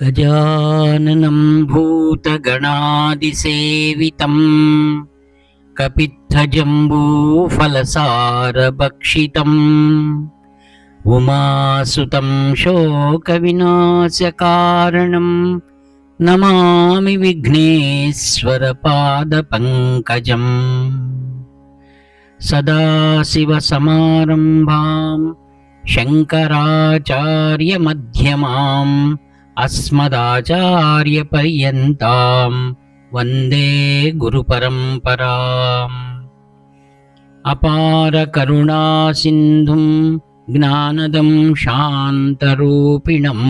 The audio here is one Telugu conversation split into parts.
गजाननं भूतगणादिसेवितं कपित्थजम्बूफलसारभक्षितम् उमासुतं शोकविनाशकारणं नमामि विघ्नेश्वरपादपङ्कजम्। सदाशिवसमारम्भां शङ्कराचार्यमध्यमाम् अस्मदाचार्यपर्यन्तां वन्दे गुरुपरम्पराम्। अपारकरुणासिन्धुं ज्ञानदं शान्तरूपिणं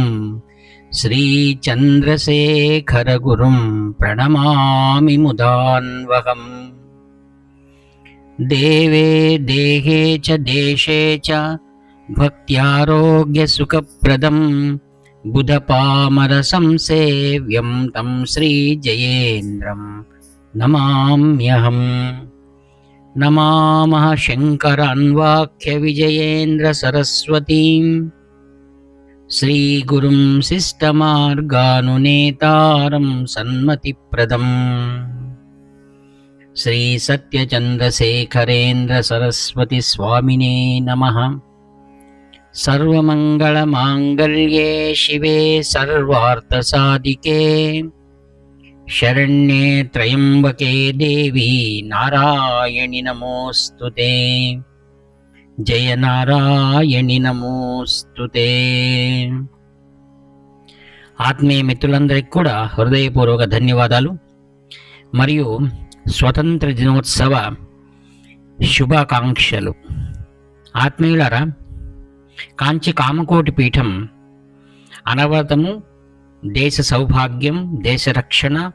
श्रीचन्द्रशेखरगुरुं प्रणमामि मुदान्वहम्। देवे देहे च देशे च भक्त्यारोग्यसुखप्रदं बुधपामरसंसेव्यं तं श्रीजयेन्द्रं नमाम्यहम्। नमामः शङ्करान्वाख्यविजयेन्द्रसरस्वतीं श्रीगुरुं शिष्टमार्गानुनेतारं सन्मतिप्रदम् श्रीसत्यचन्द्रशेखरेन्द्रसरस्वतीस्वामिने नमः। सर्वमङ्गलमाङ्गल्ये शिवे सर्वार्थसाधिके शरण्ये त्र्यम्बके देवी नारायणि नमोऽस्तुते। जय नारायणि नमोऽस्तुते। ఆత్మీయ మిత్రులందరికీ కూడా హృదయపూర్వక ధన్యవాదాలు మరియు స్వతంత్ర దినోత్సవ శుభాకాంక్షలు. ఆత్మీయులారా, కాంచి కామకోటి పీఠం అనవరతము దేశ సౌభాగ్యం, దేశ రక్షణ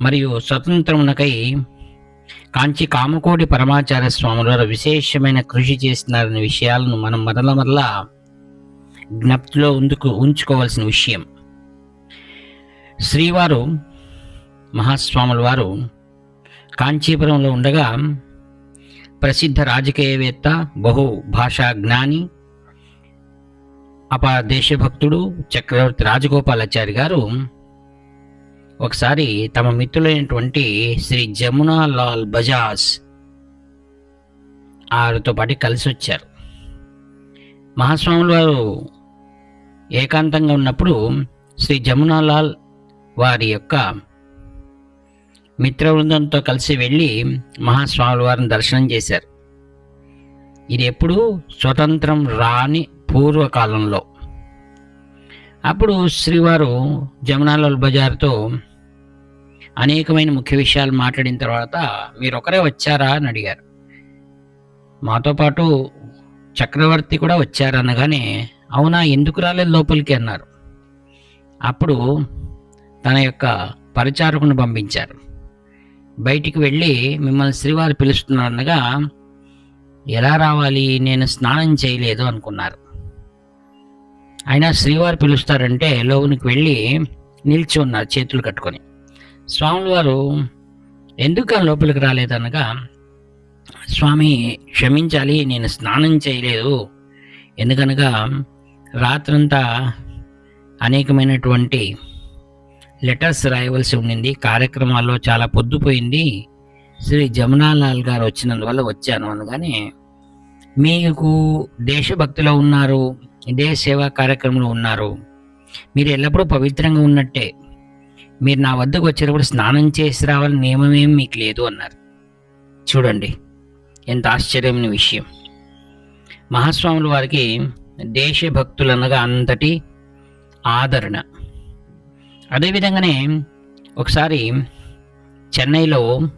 మరియు స్వతంత్రమునకై కాంచి కామకోటి పరమాచార్య స్వాముల వారు విశేషమైన కృషి చేస్తున్నారనే విషయాలను మనం మరలా జ్ఞప్తిలో ఉంచుకోవాల్సిన విషయం. శ్రీవారు మహాస్వాముల వారు కాంచీపురంలో ఉండగా ప్రసిద్ధ రాజకీయవేత్త, బహు భాషా జ్ఞాని, అపార దేశభక్తుడు చక్రవర్తి రాజగోపాలాచారి గారు ఒకసారి తమ మిత్రులైనటువంటి శ్రీ జమునాలాల్ బజాజ్ వారితో పాటు కలిసి వచ్చారు. మహాస్వాముల వారు ఏకాంతంగా ఉన్నప్పుడు శ్రీ జమునాలాల్ వారి యొక్క మిత్రవృందంతో కలిసి వెళ్ళి మహాస్వాముల వారిని దర్శనం చేశారు. ఇది ఎప్పుడు స్వతంత్రం రాని పూర్వకాలంలో. అప్పుడు శ్రీవారు జమునాలాల్ బజార్తో అనేకమైన ముఖ్య విషయాలు మాట్లాడిన తర్వాత, మీరు ఒకరే వచ్చారా అని అడిగారు. మాతో పాటు చక్రవర్తి కూడా వచ్చారనగానే, అవునా, ఎందుకు రాలేదు లోపలికి అన్నారు. అప్పుడు తన యొక్క పరిచారకుని పంపించారు. బయటికి వెళ్ళి మిమ్మల్ని శ్రీవారు పిలుస్తున్నారు అనగా, ఎలా రావాలి, నేను స్నానం చేయలేదు అనుకున్నారు. అయినా శ్రీవారు పిలుస్తారంటే లోనికి వెళ్ళి నిలిచి ఉన్నారు చేతులు కట్టుకొని. స్వాముల వారు ఎందుకు లోపలికి రాలేదనగా, స్వామి క్షమించాలి, నేను స్నానం చేయలేదు, ఎందుకనగా రాత్రంతా అనేకమైనటువంటి లెటర్స్ రాయవలసి ఉండింది, కార్యక్రమాల్లో చాలా పొద్దుపోయింది, శ్రీ జమునాలాల్ గారు వచ్చినందువల్ల వచ్చాను అనగానే, మీకు దేశభక్తిలో ఉన్నారు, ఇదే సేవా కార్యక్రమంలో ఉన్నారు, మీరు ఎల్లప్పుడూ పవిత్రంగా ఉన్నట్టే, మీరు నా వద్దకు వచ్చేటప్పుడు స్నానం చేసి రావాలని నియమమేం మీకు లేదు అన్నారు. చూడండి ఎంత ఆశ్చర్యమైన విషయం. మహాస్వాముల వారికి దేశభక్తులనగా అంతటి ఆదరణ. అదేవిధంగానే ఒకసారి చెన్నైలో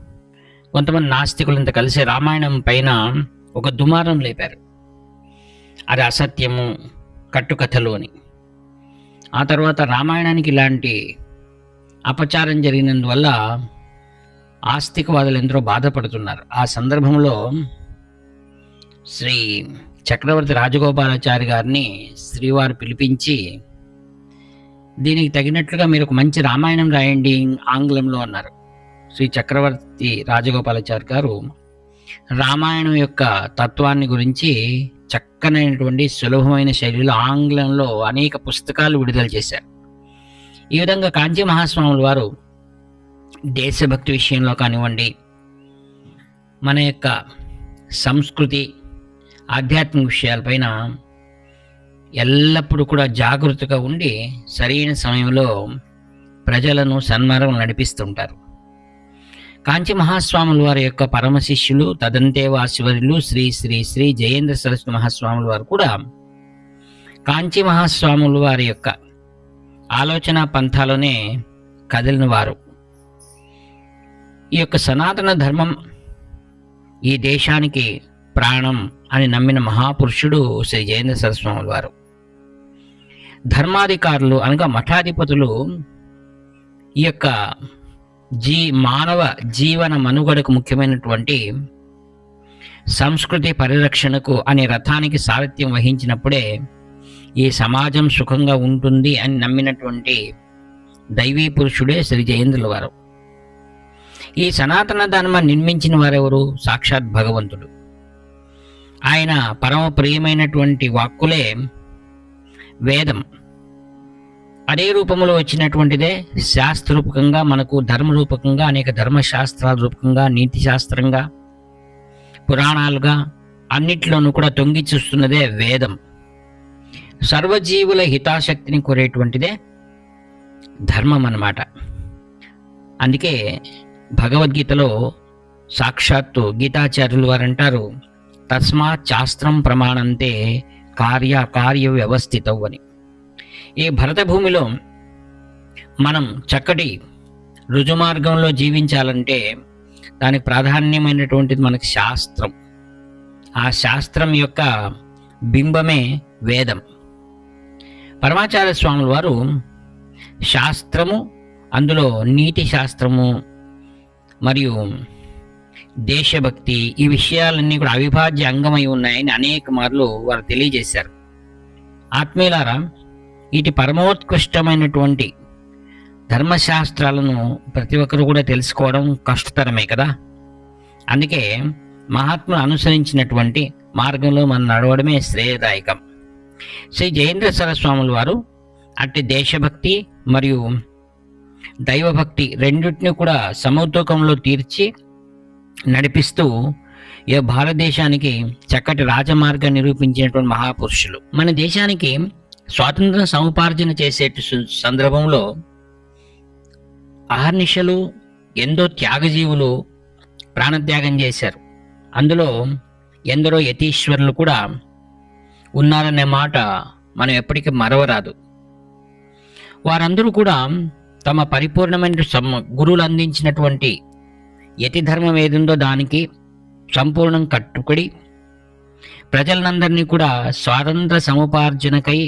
కొంతమంది నాస్తికులంతా కలిసి రామాయణం పైన ఒక దుమారం లేపారు. అది అసత్యము, కట్టుకథలు అని. ఆ తర్వాత రామాయణానికి ఇలాంటి అపచారం జరిగినందువల్ల ఆస్తికవాదులు ఎందరో బాధపడుతున్నారు. ఆ సందర్భంలో శ్రీ చక్రవర్తి రాజగోపాలాచారి గారిని శ్రీవారు పిలిపించి, దీనికి తగినట్లుగా మీరు ఒక మంచి రామాయణం రాయండి ఆంగ్లంలో అన్నారు. శ్రీ చక్రవర్తి రాజగోపాలాచారి గారు రామాయణం యొక్క తత్వాన్ని గురించి చక్కనైనటువంటి సులభమైన శైలిలో ఆంగ్లంలో అనేక పుస్తకాలు విడుదల చేశారు. ఈ విధంగా కాంచీ మహాస్వాముల వారు దేశభక్తి విషయంలో కానివ్వండి, మన యొక్క సంస్కృతి, ఆధ్యాత్మిక విషయాలపైన ఎల్లప్పుడూ కూడా జాగృతిగా ఉండి సరైన సమయంలో ప్రజలను సన్మార్గం నడిపిస్తుంటారు. కాంచీ మహాస్వాముల వారి యొక్క పరమ శిష్యులు తదంతేవాసివర్యులు శ్రీ శ్రీ శ్రీ జయేంద్ర సరస్వతి మహాస్వాముల వారు కూడా కాంచీ మహాస్వాముల వారి యొక్క ఆలోచన పంథాలోనే కదిలిన వారు. ఈ యొక్క సనాతన ధర్మం ఈ దేశానికి ప్రాణం అని నమ్మిన మహాపురుషుడు శ్రీ జయేంద్ర సరస్వాముల వారు. ధర్మాధికారులు అనగా మఠాధిపతులు ఈ యొక్క మానవ జీవన మనుగడకు ముఖ్యమైనటువంటి సంస్కృతి పరిరక్షణకు అనే రథానికి సారథ్యం వహించినప్పుడే ఈ సమాజం సుఖంగా ఉంటుంది అని నమ్మినటువంటి దైవీ పురుషుడే శ్రీ జయేంద్రుల వారు. ఈ సనాతన ధర్మం నిర్మించిన వారెవరు? సాక్షాత్ భగవంతుడు. ఆయన పరమ ప్రియమైనటువంటి వాక్కులే వేదం. అదే రూపంలో వచ్చినటువంటిదే శాస్త్రరూపకంగా, మనకు ధర్మరూపకంగా, అనేక ధర్మశాస్త్రాల రూపకంగా, నీతి శాస్త్రంగా, పురాణాలుగా అన్నిట్లోనూ కూడా తొంగి చూస్తున్నదే వేదం. సర్వజీవుల హితాశక్తిని కోరేటువంటిదే ధర్మం అన్నమాట. అందుకే భగవద్గీతలో సాక్షాత్తు గీతాచార్యులు వారు అంటారు, తస్మాత్ శాస్త్రం ప్రమాణంతే కార్య వ్యవస్థితం అని. ఈ భరత భూమిలో మనం చక్కటి రుజుమార్గంలో జీవించాలంటే దానికి ప్రాధాన్యమైనటువంటిది మనకి శాస్త్రం. ఆ శాస్త్రం యొక్క బింబమే వేదం. పరమాచార్య స్వాముల వారు శాస్త్రము, అందులో నీతి శాస్త్రము మరియు దేశభక్తి, ఈ విషయాలన్నీ కూడా అవిభాజ్య అంగమై ఉన్నాయని అనేక మార్లు వారు తెలియజేశారు. ఆత్మీయులారా, వీటి పరమోత్కృష్టమైనటువంటి ధర్మశాస్త్రాలను ప్రతి ఒక్కరు కూడా తెలుసుకోవడం కష్టతరమే కదా. అందుకే మహాత్ములు అనుసరించినటువంటి మార్గంలో మనం నడవడమే శ్రేయదాయకం. శ్రీ జయేంద్ర సరస్వాముల వారు అట్టి దేశభక్తి మరియు దైవభక్తి రెండింటిని కూడా సమతూకంలో తీర్చి నడిపిస్తూ ఈ భారతదేశానికి చక్కటి రాజమార్గాన్ని నిరూపించినటువంటి మహాపురుషులు. మన దేశానికి స్వాతంత్రం సముపార్జన చేసే సందర్భంలో అహర్నిశలు ఎంతో త్యాగజీవులు ప్రాణత్యాగం చేశారు. అందులో ఎందరో యతీశ్వరులు కూడా ఉన్నారనే మాట మనం ఎప్పటికీ మరవరాదు. వారందరూ కూడా తమ పరిపూర్ణమైన గురువులు అందించినటువంటి యతి ధర్మం ఏదుందో దానికి సంపూర్ణం కట్టుబడి ప్రజలందరినీ కూడా స్వాతంత్ర సముపార్జనకై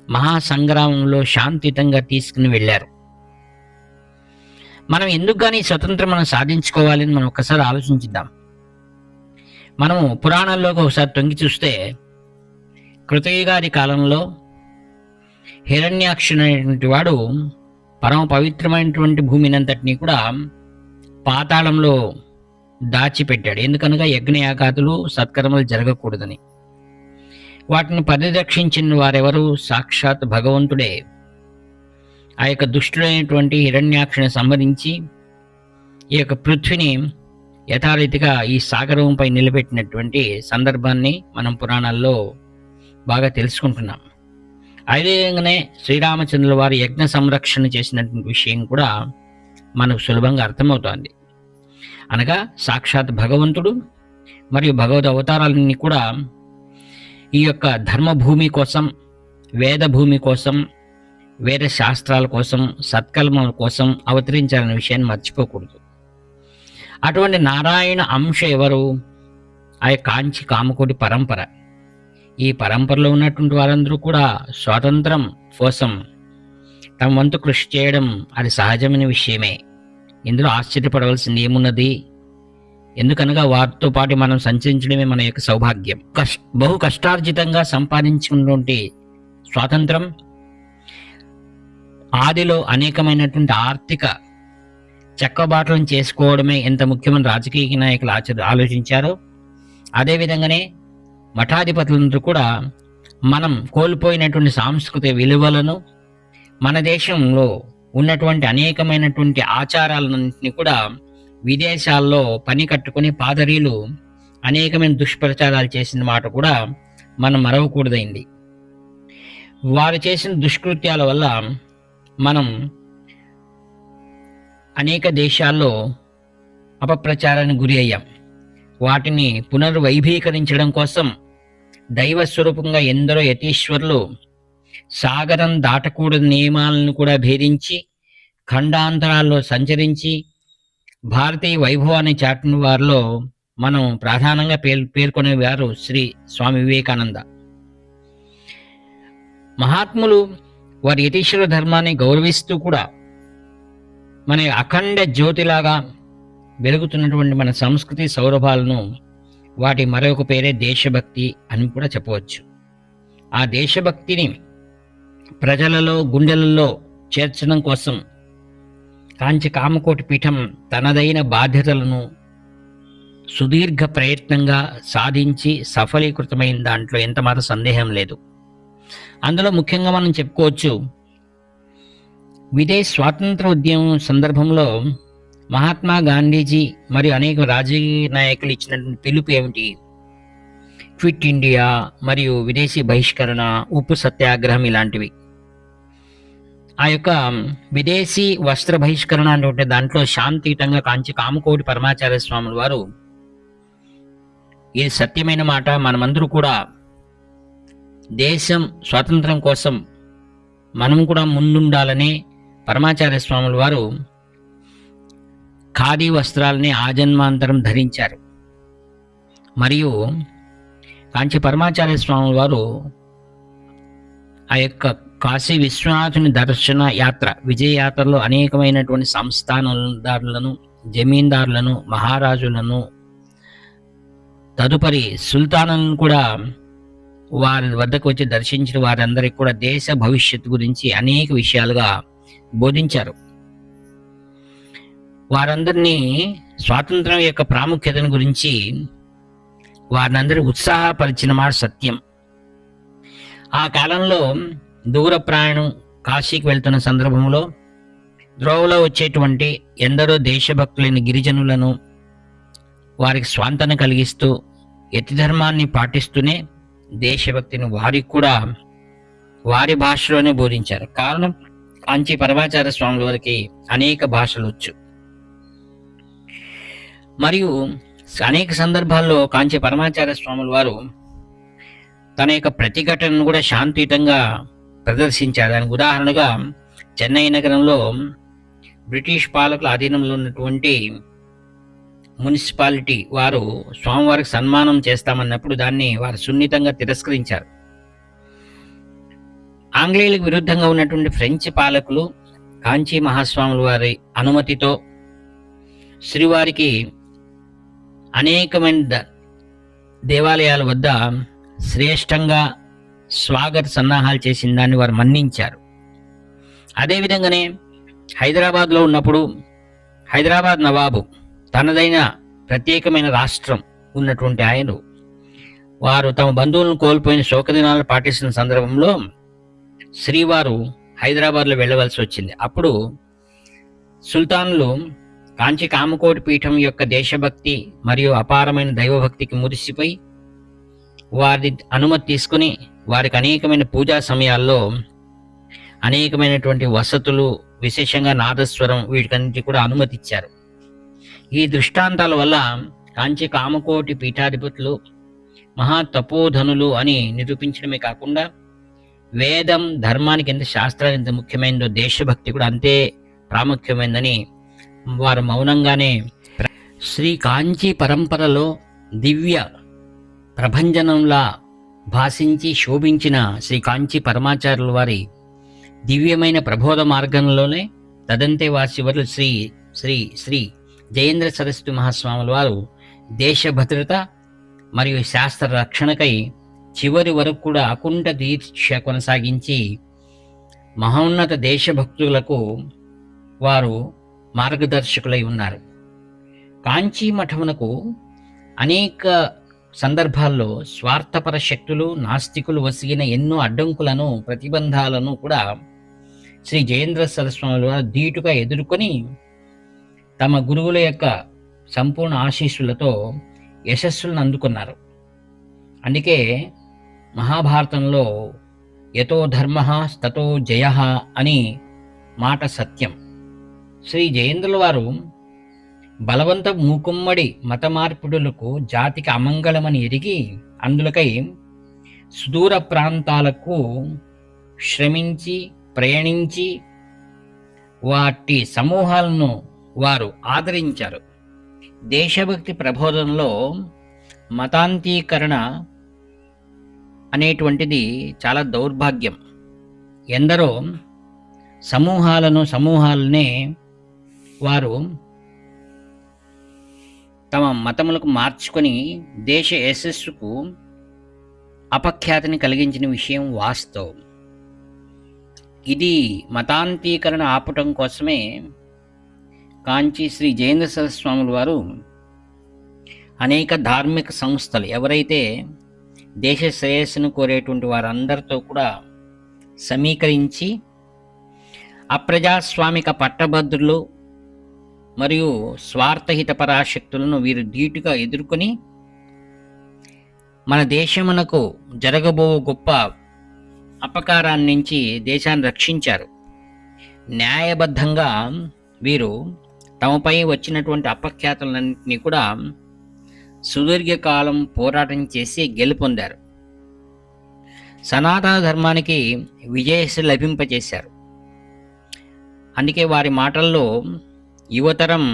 మహాసంగ్రామంలో శాంతియుతంగా తీసుకుని వెళ్ళారు. మనం ఎందుకు కానీ స్వతంత్రం మనం సాధించుకోవాలని మనం ఒకసారి ఆలోచించిద్దాం. మనము పురాణాల్లోకి ఒకసారి తొంగి చూస్తే కృతయుగాది కాలంలో హిరణ్యాక్షుడైనటువంటి వాడు పరమ పవిత్రమైనటువంటి భూమినంతటినీ కూడా పాతాళంలో దాచిపెట్టాడు. ఎందుకనగా యజ్ఞయాగాదులు సత్కర్మలు జరగకూడదని. వాటిని పరిరక్షించిన వారెవరు? సాక్షాత్ భగవంతుడే. ఆ యొక్క దుష్టుడైనటువంటి హిరణ్యాక్షుని సంహరించి ఈ యొక్క పృథ్వీని యథారీతిగా ఈ సాగరంపై నిలబెట్టినటువంటి సందర్భాన్ని మనం పురాణాల్లో బాగా తెలుసుకుంటున్నాం. అదేవిధంగానే శ్రీరామచంద్రుల వారి యజ్ఞ సంరక్షణ చేసినటువంటి విషయం కూడా మనకు సులభంగా అర్థమవుతోంది. అనగా సాక్షాత్ భగవంతుడు మరియు భగవద్ అవతారాలన్నీ కూడా ఈ యొక్క ధర్మభూమి కోసం, వేద భూమి కోసం, వేద శాస్త్రాల కోసం, సత్కర్మల కోసం అవతరించాలనే విషయాన్ని మర్చిపోకూడదు. అటువంటి నారాయణ అంశ ఎవరు? ఆ కాంచి కామకోటి పరంపర. ఈ పరంపరలో ఉన్నటువంటి వారందరూ కూడా స్వాతంత్రం కోసం తమ వంతు కృషి చేయడం అది సహజమైన విషయమే. ఇందులో ఆశ్చర్యపడవలసింది ఏమున్నది? ఎందుకనగా వారితో పాటు మనం సంచరించడమే మన యొక్క సౌభాగ్యం. బహు కష్టార్జితంగా సంపాదించుకున్నటువంటి స్వాతంత్రం ఆదిలో అనేకమైనటువంటి ఆర్థిక చక్కబాట్లను చేసుకోవడమే ఎంత ముఖ్యమైన రాజకీయ నాయకులు ఆలోచించారో, అదేవిధంగానే మఠాధిపతులందరూ కూడా మనం కోల్పోయినటువంటి సాంస్కృతిక విలువలను మన దేశంలో ఉన్నటువంటి అనేకమైనటువంటి ఆచారాలన్నింటినీ కూడా విదేశాల్లో పని కట్టుకుని పాదరీలు అనేకమైన దుష్ప్రచారాలు చేసిన మాట కూడా మనం మరవకూడదైంది. వారు చేసిన దుష్కృత్యాల వల్ల మనం అనేక దేశాల్లో అపప్రచారానికి గురి అయ్యాం. వాటిని పునర్వైభీకరించడం కోసం దైవ స్వరూపంగా ఎందరో యతీశ్వరులు సాగరం దాటకూడని నియమాలను కూడా భేదించి ఖండాంతరాల్లో సంచరించి భారతీయ వైభవాన్ని చాటిన వారిలో మనం ప్రధానంగా పేర్కొనేవారు శ్రీ స్వామి వివేకానంద. మహాత్ములు వారి యతీశ్వర ధర్మాన్ని గౌరవిస్తూ కూడా మన అఖండ జ్యోతిలాగా వెలుగుతున్నటువంటి మన సంస్కృతి సౌరభాలను, వాటి మరొక పేరే దేశభక్తి అని కూడా చెప్పవచ్చు. ఆ దేశభక్తిని ప్రజలలో గుండెలలో చేర్చడం కోసం కాంచి కామకోటి పీఠం తనదైన బాధ్యతలను సుదీర్ఘ ప్రయత్నంగా సాధించి సఫలీకృతమైన దాంట్లో ఎంతమాత్రం సందేహం లేదు. అందులో ముఖ్యంగా మనం చెప్పుకోవచ్చు, విదేశీ స్వాతంత్ర ఉద్యమం సందర్భంలో మహాత్మా గాంధీజీ మరియు అనేక రాజకీయ నాయకులు ఇచ్చినటువంటి పిలుపు ఏమిటి? క్విట్ ఇండియా మరియు విదేశీ బహిష్కరణ, ఉప్పు సత్యాగ్రహం ఇలాంటివి. ఆ యొక్క విదేశీ వస్త్ర బహిష్కరణ అంటే దాంట్లో శాంతియుతంగా కాంచి కామకోటి పరమాచార్య స్వాముల వారు ఇది సత్యమైన మాట, మనమందరూ కూడా దేశం స్వాతంత్రం కోసం మనం కూడా ముందుండాలని పరమాచార్య స్వాముల వారు ఖాదీ వస్త్రాలని ఆజన్మాంతరం ధరించారు. మరియు కాంచి పరమాచార్య స్వాముల వారు ఆ యొక్క కాశీ విశ్వనాథుని దర్శన యాత్ర విజయయాత్రలో అనేకమైనటువంటి సంస్థానదారులను, జమీందారులను, మహారాజులను, తదుపరి సుల్తానులను కూడా వారి వద్దకు వచ్చి దర్శించిన వారందరికీ కూడా దేశ భవిష్యత్తు గురించి అనేక విషయాలుగా బోధించారు. వారందరినీ స్వాతంత్రం యొక్క ప్రాముఖ్యతను గురించి వారినందరూ ఉత్సాహపరిచిన మాట సత్యం. ఆ కాలంలో దూర ప్రయాణం కాశీకి వెళ్తున్న సందర్భంలో ద్రోవలో వచ్చేటువంటి ఎందరో దేశభక్తులైన గిరిజనులను వారికి స్వాంతన కలిగిస్తూ యతి ధర్మాన్ని పాటిస్తూనే దేశభక్తిని వారికి కూడా వారి భాషలోనే బోధించారు. కారణం కాంచి పరమాచార్య స్వాముల వారికి అనేక భాషలు వచ్చు. మరియు అనేక సందర్భాల్లో కాంచి పరమాచార్య స్వాముల వారు తన యొక్క ప్రతిఘటనను కూడా శాంతియుతంగా ప్రదర్శించారు. దానికి ఉదాహరణగా చెన్నై నగరంలో బ్రిటిష్ పాలకుల అధీనంలో ఉన్నటువంటి మున్సిపాలిటీ వారు స్వామివారికి సన్మానం చేస్తామన్నప్పుడు దాన్ని వారు సున్నితంగా తిరస్కరించారు. ఆంగ్లేయులకు విరుద్ధంగా ఉన్నటువంటి ఫ్రెంచ్ పాలకులు కాంచి మహాస్వాముల వారి అనుమతితో శ్రీవారికి అనేకమైన దేవాలయాల వద్ద శ్రేష్టంగా స్వాగత సన్నాహాలు చేసిన దాన్ని వారు మన్నించారు. అదేవిధంగానే హైదరాబాద్లో ఉన్నప్పుడు హైదరాబాద్ నవాబు తనదైన ప్రత్యేకమైన రాష్ట్రం ఉన్నటువంటి ఆయన వారు తమ బంధువులను కోల్పోయిన శోకదినాలు పాటిస్తున్న సందర్భంలో శ్రీవారు హైదరాబాద్లో వెళ్ళవలసి వచ్చింది. అప్పుడు సుల్తానులు కాంచి కామకోటి పీఠం యొక్క దేశభక్తి మరియు అపారమైన దైవభక్తికి మురిసిపోయి వారి అనుమతి తీసుకుని వారికి అనేకమైన పూజా సమయాల్లో అనేకమైనటువంటి వసతులు, విశేషంగా నాదస్వరం వీటికన్నిటి కూడా అనుమతి ఇచ్చారు. ఈ దృష్టాంతాల వల్ల కాంచి కామకోటి పీఠాధిపతులు మహా తపోధనులు అని నిరూపించడమే కాకుండా వేదం ధర్మానికి ఎంత శాస్త్రానికి ఎంత ముఖ్యమైనదో దేశభక్తి కూడా అంతే ప్రాముఖ్యమైందని వారు మౌనంగానే శ్రీ కాంచి పరంపరలో దివ్య ప్రభంజనంలా భాషించి శోభించిన శ్రీ కాంచి పరమాచార్యుల వారి దివ్యమైన ప్రబోధ మార్గంలోనే తదంతే వాసివర్లు శ్రీ శ్రీ శ్రీ జయేంద్ర సరస్వతి మహాస్వాముల వారు దేశ భద్రత మరియు శాస్త్ర రక్షణకై చివరి వరకు కూడా అకుంఠ దీక్ష కొనసాగించి మహోన్నత దేశభక్తులకు వారు మార్గదర్శకులై ఉన్నారు. కాంచీ మఠమునకు అనేక సందర్భాల్లో స్వార్థపర శక్తులు, నాస్తికులు వసిగిన ఎన్నో అడ్డంకులను, ప్రతిబంధాలను కూడా శ్రీ జయేంద్ర సరస్వాముల వారు ధీటుగా ఎదుర్కొని తమ గురువుల యొక్క సంపూర్ణ ఆశీస్సులతో యశస్సులను అందుకున్నారు. అందుకే మహాభారతంలో యతో ధర్మ తతో జయ అని మాట సత్యం. శ్రీ జయేంద్రుల వారు బలవంత మూకుమ్మడి మత మార్పిడులకు జాతికి అమంగళమని ఎరిగి అందులకై సుదూర ప్రాంతాలకు శ్రమించి ప్రయాణించి వాటి సమూహాలను వారు ఆదరించారు. దేశభక్తి ప్రబోధనలో మతాంతీకరణ అనేటువంటిది చాలా దౌర్భాగ్యం. ఎందరో సమూహాలనే వారు తమ మతములకు మార్చుకొని దేశ యశస్సుకు అపఖ్యాతిని కలిగించిన విషయం వాస్తవం. ఇది మతాంతీకరణ ఆపటం కోసమే కాంచి శ్రీ జయేంద్ర సరస్వాముల వారు అనేక ధార్మిక సంస్థలు, ఎవరైతే దేశ శ్రేయస్సును కోరేటువంటి వారందరితో కూడా సమీకరించి అప్రజాస్వామిక పట్టభద్రులు మరియు స్వార్థహిత పరాశక్తులను వీరు ధీటుగా ఎదుర్కొని మన దేశమునకు జరగబో గొప్ప అపకారాన్ని నుంచి దేశాన్ని రక్షించారు. న్యాయబద్ధంగా వీరు తమపై వచ్చినటువంటి అపఖ్యాతులన్నింటినీ కూడా సుదీర్ఘకాలం పోరాటం చేసి గెలుపొందారు. సనాతన ధర్మానికి విజయశ్రీ లభింపచేశారు. అందుకే వారి మాటల్లో యువతరం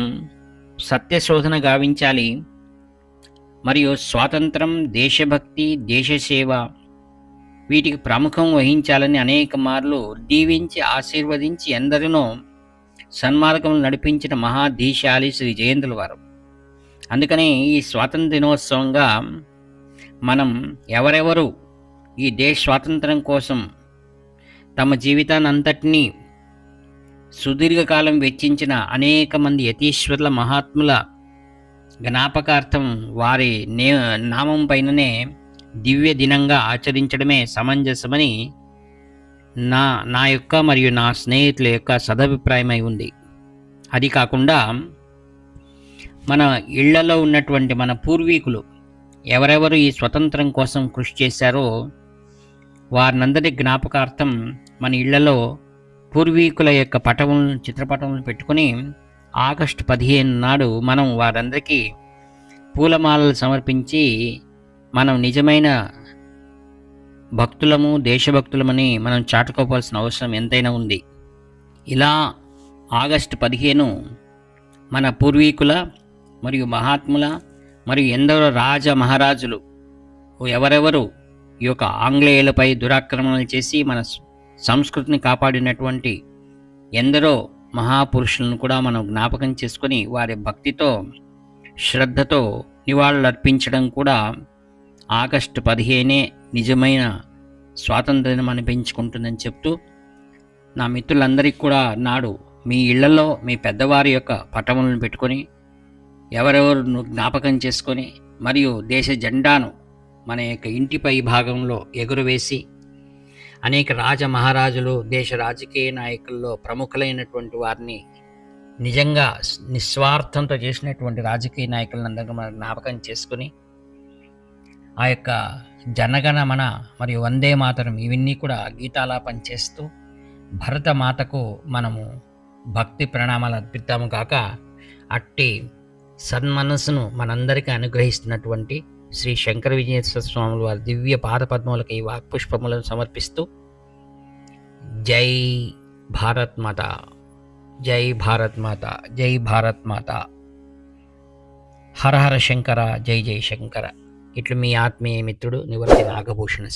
సత్యశోధన గావించాలి మరియు స్వాతంత్రం, దేశభక్తి, దేశసేవ వీటికి ప్రాముఖ్యం వహించాలని అనేక మార్లు దీవించి ఆశీర్వదించి ఎందరినో సన్మార్గంలో నడిపించిన మహాధీశాలి శ్రీ జయేంద్రుల వారు. అందుకని ఈ స్వాతంత్ర దినోత్సవంగా మనం ఎవరెవరు ఈ దేశ స్వాతంత్రం కోసం తమ జీవితాన్ని అంతటినీ సుదీర్ఘకాలం వెచ్చించిన అనేక మంది యతీశ్వరుల మహాత్ముల జ్ఞాపకార్థం వారి నామం పైననే దివ్య దినంగా ఆచరించడమే సమంజసమని నా యొక్క మరియు నా స్నేహితుల యొక్క సదభిప్రాయమై ఉంది. అది కాకుండా మన ఇళ్లలో ఉన్నటువంటి మన పూర్వీకులు ఎవరెవరు ఈ స్వతంత్రం కోసం కృషి చేశారో వారినందరి జ్ఞాపకార్థం మన ఇళ్లలో పూర్వీకుల యొక్క చిత్రపటములను పెట్టుకుని ఆగస్టు 15 నాడు మనం వారందరికీ పూలమాలలు సమర్పించి మనం నిజమైన భక్తులము, దేశభక్తులమని మనం చాటుకోవాల్సిన అవసరం ఎంతైనా ఉంది. ఇలా ఆగస్టు 15 మన పూర్వీకుల మరియు మహాత్ముల మరియు ఎందరో మహారాజులు ఎవరెవరు ఈ యొక్క ఆంగ్లేయులపై దురాక్రమణలు చేసి మన సంస్కృతిని కాపాడినటువంటి ఎందరో మహాపురుషులను కూడా మనం జ్ఞాపకం చేసుకొని వారి భక్తితో శ్రద్ధతో నివాళులర్పించడం కూడా ఆగస్టు 15 నిజమైన స్వాతంత్ర్యం అనిపించుకుంటుందని చెప్తూ, నా మిత్రులందరికీ కూడా నాడు మీ ఇళ్లలో మీ పెద్దవారి యొక్క పటములను పెట్టుకొని ఎవరెవరు జ్ఞాపకం చేసుకొని మరియు దేశ జెండాను మన యొక్క ఇంటిపై భాగంలో ఎగురవేసి అనేక మహారాజులు, దేశ రాజకీయ నాయకుల్లో ప్రముఖులైనటువంటి వారిని నిజంగా నిస్వార్థంతో చేసినటువంటి రాజకీయ నాయకులందరికీ మనం జ్ఞాపకం చేసుకుని ఆ యొక్క జనగణమన మరియు వందే మాతరం ఇవన్నీ కూడా గీతాలాపన చేస్తూ భరతమాతకు మనము భక్తి ప్రణామాలు అర్పిద్దాము కాక అట్టి సన్మనస్సును మనందరికీ అనుగ్రహిస్తున్నటువంటి శ్రీ శంకర విజయేశ్వర స్వాముల వారి దివ్య పాదపద్మములకు ఈ వాక్పుష్పములను సమర్పిస్తూ జై భారత్ మాత, జై భారత్ మాత, జై భారత్ మాత, హర హర శంకర, జై జై శంకర. ఇట్లు మీ ఆత్మీయ మిత్రుడు నివర్తి నాగభూషణ.